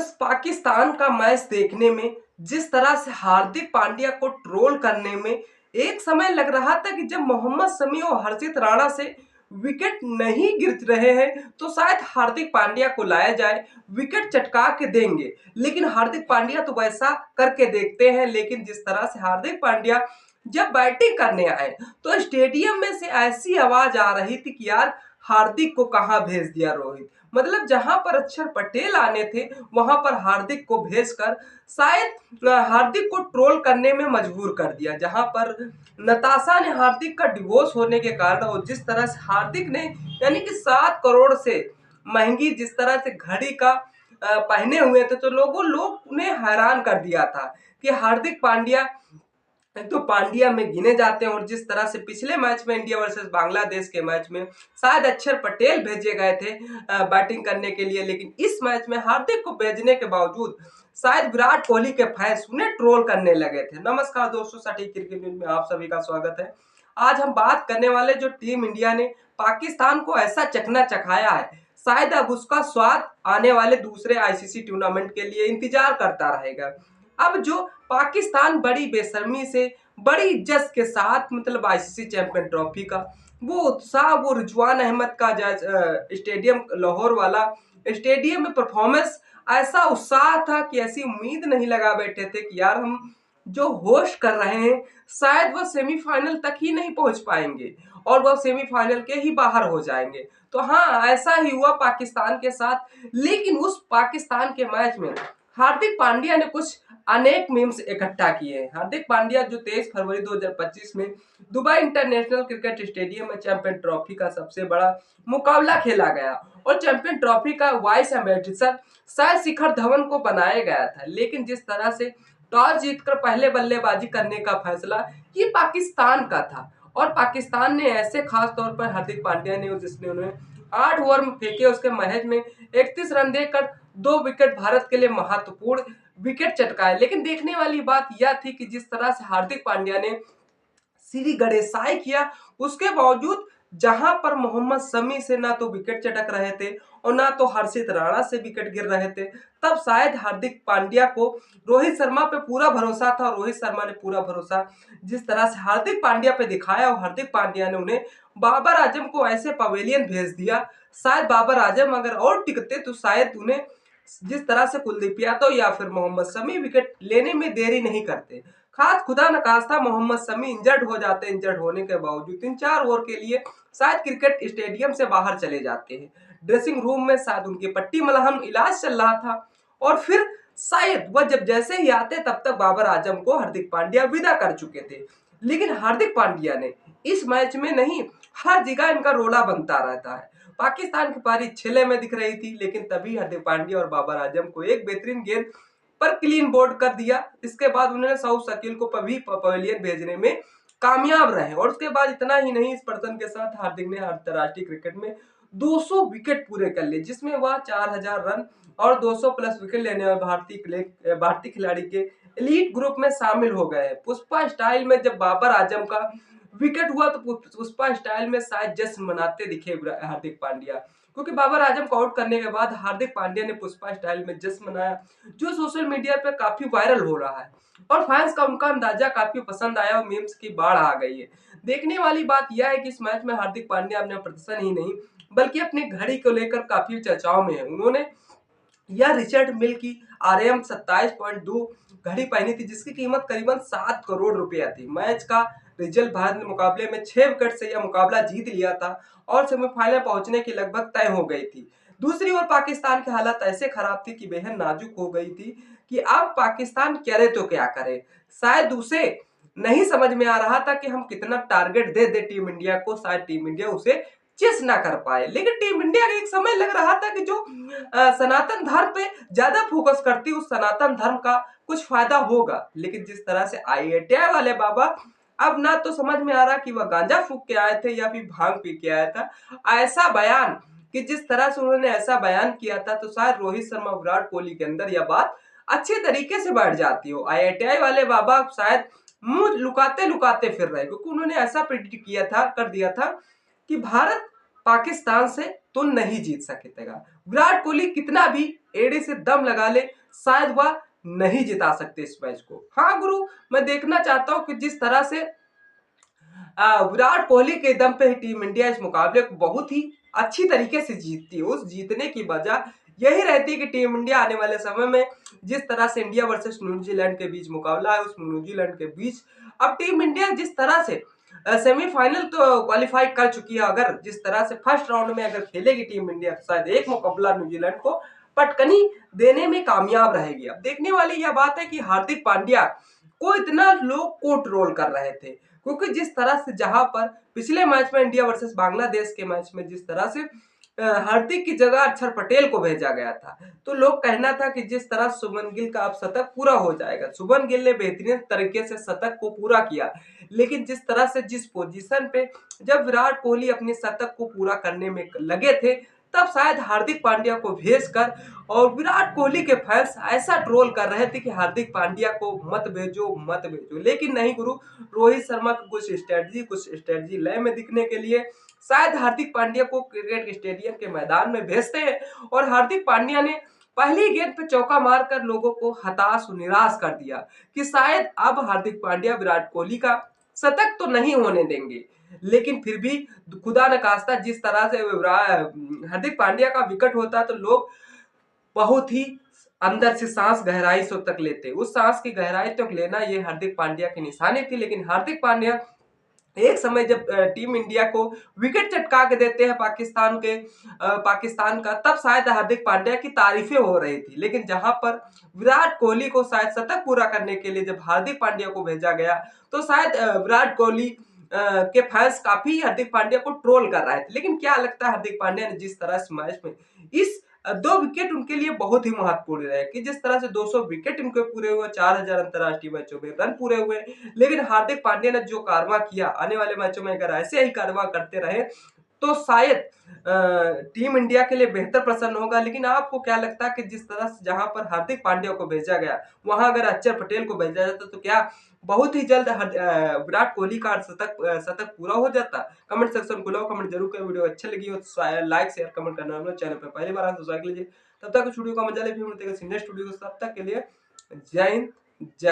Versus Pakistan का match देखने में जिस तरह से हार्दिक पांड्या को ट्रोल करने में एक समय लग रहा था कि जब मोहम्मद शमी और हर्षित राणा से विकेट नहीं गिर रहे हैं तो शायद हार्दिक पांड्या को लाया जाए, विकेट चटका के देंगे। लेकिन हार्दिक पांड्या तो वैसा करके देखते हैं। लेकिन जिस तरह से हार्दिक पांड्या जब बैटिंग करने आए तो स्टेडियम में से ऐसी आवाज आ रही थी कि यार हार्दिक को कहां भेज दिया रोहित। मतलब जहां पर अक्षर पटेल आने थे वहां पर हार्दिक को भेजकर शायद हार्दिक को ट्रोल करने में मजबूर कर दिया। जहां पर नताशा ने हार्दिक का डिवोर्स होने के कारण और जिस तरह से हार्दिक ने यानी कि 7 करोड़ से महंगी जिस तरह से घड़ी का पहने हुए थे तो लोग ने हैरान कर दिया था कि हार्दिक पांड्या तो पांड्या में गिने जाते हैं। और जिस तरह से पिछले मैच में इंडिया वर्सेस बांग्लादेश के मैच में शायद अक्षर पटेल भेजे गए थे बैटिंग करने के लिए, लेकिन इस मैच में हार्दिक को भेजने के बावजूद शायद विराट कोहली के फैंस उन्हें ट्रोल करने लगे थे। नमस्कार दोस्तों, सटीक क्रिकेट न्यूज में आप सभी का स्वागत है। आज हम बात करने वाले जो टीम इंडिया ने पाकिस्तान को ऐसा चकना चखाया है, शायद अब उसका स्वाद आने वाले दूसरे आईसीसी टूर्नामेंट के लिए इंतजार करता रहेगा। अब जो पाकिस्तान बड़ी बेशर्मी से बड़ी इज्जत के साथ मतलब आईसीसी चैंपियन ट्रॉफी का वो उत्साह, वो रिजवान अहमद का स्टेडियम लाहौर वाला स्टेडियम में परफॉर्मेंस, ऐसा उत्साह था कि ऐसी उम्मीद नहीं लगा बैठे थे कि यार हम जो होस्ट कर रहे हैं शायद वह सेमीफाइनल तक ही नहीं पहुंच पाएंगे और वह सेमीफाइनल के ही बाहर हो जाएंगे। तो हाँ, ऐसा ही हुआ पाकिस्तान के साथ। लेकिन उस पाकिस्तान के मैच में हार्दिक पांड्या ने कुछ अनेक मीम्स इकट्ठा किए हैं। हार्दिक पांड्या जो 23 फरवरी 2025 में दुबई इंटरनेशनल क्रिकेट स्टेडियम में चैंपियन ट्रॉफी का सबसे बड़ा मुकाबला खेला गया और चैंपियन ट्रॉफी का वाइस एम्बेसडर शायद शिखर धवन को बनाया गया था। लेकिन जिस तरह से टॉस जीतकर पहले बल्लेबाजी करने का फैसला ये पाकिस्तान का था और पाकिस्तान ने ऐसे खास तौर पर हार्दिक पांड्या ने जिसने उन्हें 8 ओवर में फेंके, उसके महज में 31 रन देकर 2 विकेट भारत के लिए महत्वपूर्ण विकेट चटकाए। लेकिन देखने वाली बात यह थी कि जिस तरह से हार्दिक पांड्या ने श्री गणेशाई किया, उसके बावजूद जहां पर मोहम्मद शमी से ना तो विकेट चटक रहे थे और ना तो हर्षित राणा से विकेट गिर रहे थे, तब शायद हार्दिक पांड्या को रोहित शर्मा पे पूरा भरोसा था। रोहित शर्मा ने पूरा भरोसा जिस तरह से हार्दिक पांड्या पे दिखाया और हार्दिक पांड्या ने उन्हें बाबर आजम को ऐसे पवेलियन भेज दिया। शायद बाबर आजम अगर और टिकते तो शायद उन्हें जिस तरह से कुलदीप यादव या फिर मोहम्मद शमी विकेट लेने में देरी नहीं करते। खास खुदा न खास्ता मोहम्मद शमी इंजर्ड हो जाते, इंजर्ड होने के बावजूद 3-4 ओवर के लिए शायद क्रिकेट स्टेडियम से बाहर चले जाते हैं। ड्रेसिंग रूम में शायद उनकी पट्टी मलहम इलाज चल रहा था और फिर शायद वह जब जैसे ही आते तब तक बाबर आजम को हार्दिक पांड्या विदा कर चुके थे। लेकिन हार्दिक पांड्या ने इस मैच में नहीं, हर जगह इनका रोला बनता रहता है। पाकिस्तान की पारी छिले में दिख रही थी, लेकिन तभी हार्दिक पांड्या और बाबर आजम को एक बेहतरीन गेंद पर क्लीन बोल्ड कर दिया। इसके बाद उन्होंने सऊद शकील को पवेलियन भेजने में कामयाब रहे और उसके बाद इतना ही नहीं, इस प्रदर्शन के साथ हार्दिक ने अंतरराष्ट्रीय क्रिकेट में 200 विकेट पूरे कर लिए, जिसमें वह 4000 रन और 200 प्लस विकेट लेने वाले भारतीय खिलाड़ी के एलीट ग्रुप में शामिल हो गए। पुष्पा स्टाइल में जब बाबर आजम का विकेट हुआ तो पुष्पा स्टाइल में शायद जश्न मनाते दिखे हार्दिक पांड्या, क्योंकि बाबर आजम को आउट करने के बाद हार्दिक पांड्या ने पुष्पा स्टाइल में जश्न मनाया, जो सोशल मीडिया पे काफी वायरल हो रहा है और फैंस का उनका अंदाजा काफी पसंद आया और मीम्स की बाढ़ आ गई है। देखने वाली बात यह है कि इस मैच में हार्दिक पांड्या अपने प्रदर्शन ही नहीं बल्कि अपनी घड़ी को लेकर काफी चर्चाओं में है। उन्होंने यह रिचर्ड मिल की RM 27.2 घड़ी पहनी थी, जिसकी कीमत करीबन 7 करोड़ रुपया थी। मैच का रिजल्ट, भारत ने मुकाबले में 6 विकेट से यह मुकाबला जीत लिया था और सेमीफाइनल पहुंचने की लगभग तय हो गई थी। दूसरी ओर पाकिस्तान की हालत ऐसे खराब थी कि बेहद नाजुक हो गई थी कि अब पाकिस्तान करे तो क्या करे। शायद उसे नहीं समझ में आ रहा था कि हम कितना टारगेट दे दे टीम इंडिया को, शायद टीम इंडिया उसे चेस ना कर पाए। लेकिन टीम इंडिया का एक समय लग रहा था कि जो सनातन धर्म पे ज्यादा फोकस करती, उस सनातन धर्म का कुछ फायदा होगा। लेकिन जिस तरह से IITI वाले बाबा अब ना तो समझ में आ रहा कि वह गांजा फूक के आए थे या फिर भांग पी के आया था। ऐसा बयान कि जिस तरह से उन्होंने ऐसा बयान किया था तो शायद रोहित शर्मा विराट कोहली के अंदर यह बात अच्छे तरीके से बैठ जाती हो। IITI वाले बाबा शायद मुंह लुकाते लुकाते फिर रहे, क्योंकि उन्होंने ऐसा प्रिडिक्ट किया था, कर दिया था कि भारत पाकिस्तान से तो नहीं जीत सकेगा। विराट कोहली कितना भी एड़ी से दम लगा ले, शायद वह नहीं जिता सकते इस मैच को। हाँ गुरु, मैं देखना चाहता हूं कि जिस तरह से विराट कोहली के दम पे ही टीम इंडिया इस मुकाबले को बहुत ही अच्छी तरीके से जीतती है। उस जीतने की वजह यही रहती है कि टीम इंडिया आने वाले समय में जिस तरह से इंडिया वर्सेस न्यूजीलैंड के बीच मुकाबला है, उस न्यूजीलैंड के बीच अब टीम इंडिया जिस तरह से सेमीफाइनल तो क्वालिफाई कर चुकी है, अगर जिस तरह से फर्स्ट राउंड में अगर खेलेगी टीम इंडिया तो शायद एक मुकाबला न्यूजीलैंड को पटकनी देने में कामयाब रहेगी। अब देखने वाली यह बात है कि हार्दिक पांड्या को इतना लोग कोर्ट रोल कर रहे थे, क्योंकि जिस तरह से जहां पर पिछले मैच में इंडिया वर्सेस बांग्लादेश के मैच में जिस तरह से हार्दिक की जगह अक्षर पटेल को भेजा गया था, तो लोग कहना था कि जिस तरह शुभमन गिल का अब शतक पूरा हो जाएगा। शुभमन गिल ने बेहतरीन तरीके से शतक को पूरा किया, लेकिन जिस तरह से जिस पोजीशन पे जब विराट कोहली अपने शतक को पूरा करने में लगे थे, तब शायद हार्दिक पांड्या को भेजकर और विराट कोहली के फैंस ऐसा ट्रोल कर रहे थे कि हार्दिक पांड्या को मत भेजो मत भेजो, लेकिन नहीं गुरु, रोहित शर्मा को कुछ स्ट्रेटजी लय में दिखने के लिए शायद हार्दिक पांड्या को क्रिकेट स्टेडियम के मैदान में भेजते हैं। और हार्दिक पांड्या ने पहली गेंद पे चौका मारकर लोगों को हताश और निराश कर दिया कि शायद अब हार्दिक पांड्या विराट कोहली का शतक तो नहीं होने देंगे, लेकिन फिर भी खुदा न खास्ता जिस तरह से हार्दिक पांड्या का विकेट होता तो लोग बहुत ही अंदर से सांस गहराई से तक लेते। उस सांस की गहराई तक लेना ये हार्दिक पांड्या की निशानी थी, लेकिन हार्दिक पांड्या एक समय जब टीम इंडिया को विकेट चटका के देते हैं पाकिस्तान का, तब शायद हार्दिक पांड्या की तारीफें हो रही थी। लेकिन जहां पर विराट कोहली को शायद शतक पूरा करने के लिए जब हार्दिक पांड्या को भेजा गया, तो शायद विराट कोहली के फैंस काफी हार्दिक पांड्या को ट्रोल कर रहे थे। लेकिन क्या लगता है, हार्दिक पांड्या ने जिस तरह से मैच में इस 2 विकेट उनके लिए बहुत ही महत्वपूर्ण रहे कि जिस तरह से 200 विकेट उनके पूरे हुए, 4000 अंतरराष्ट्रीय मैचों में रन पूरे हुए, लेकिन हार्दिक पांड्या ने जो कारवा किया, आने वाले मैचों में अगर ऐसे ही कारवा करते रहे तो शायद टीम इंडिया के लिए बेहतर प्रसन्न होगा। लेकिन आपको क्या लगता है कि जिस तरह से जहां पर हार्दिक पांड्या को भेजा गया, वहां अगर अक्षर पटेल को भेजा जाता तो क्या बहुत ही जल्द विराट कोहली का शतक पूरा हो जाता? कमेंट सेक्शन खुला हो, कमेंट जरूर करें। वीडियो अच्छी लगी हो तो लाइक शेयर कमेंट करना ना भूलें। चैनल पर पहली बार आए तो सब्सक्राइब कीजिए। तब तक इस वीडियो का मजा ले, फिर मिलते हैं नेक्स्ट वीडियो को। तब तक के लिए जय हिंद, जय